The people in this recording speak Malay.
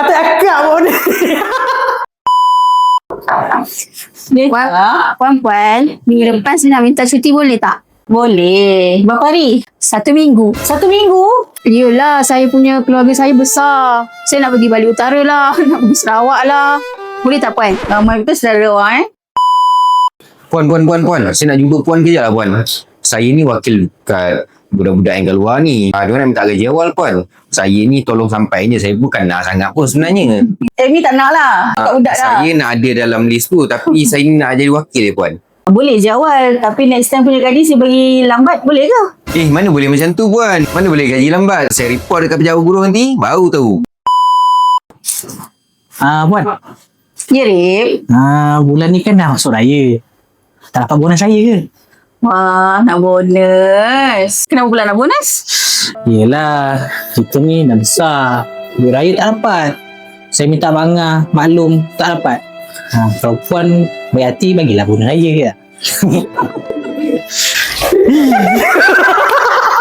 Patut akak pun. Puan-puan, minggu depan saya nak minta cuti boleh tak? Boleh. Berapa hari? 1 minggu. 1 minggu? Yelah, saya punya keluarga saya besar. Saya nak pergi Bali Utara lah, nak pergi Sarawak lah. Boleh tak puan? Ramai betul saudara orang Puan. Saya nak jumpa puan kejap lah puan. Saya ni wakil kat budak-budak yang kat luar ni. Diorang nak minta gaji awal puan. Saya ni tolong sampai je. Saya bukan nak sangat pun sebenarnya. Ni tak nak lah. Tak budak lah. Saya nak ada dalam list tu. Tapi saya ni nak jadi wakil je puan. Boleh je awal. Tapi next time punya gaji saya bagi lambat. Boleh ke? Mana boleh macam tu puan. Mana boleh gaji lambat. Saya report dekat pejabat guru nanti. Baru tahu. Puan. Ya, Rip. Bulan ni kan dah masuk raya. Tak dapat bonus raya ke? Wah, nak bonus. Kenapa pula nak bonus? Yelah, kita ni dah besar. Duit raya tak dapat. Saya minta Abang Angah, maklum, tak dapat. Kalau puan baik hati, bagilah bonus raya ke tak?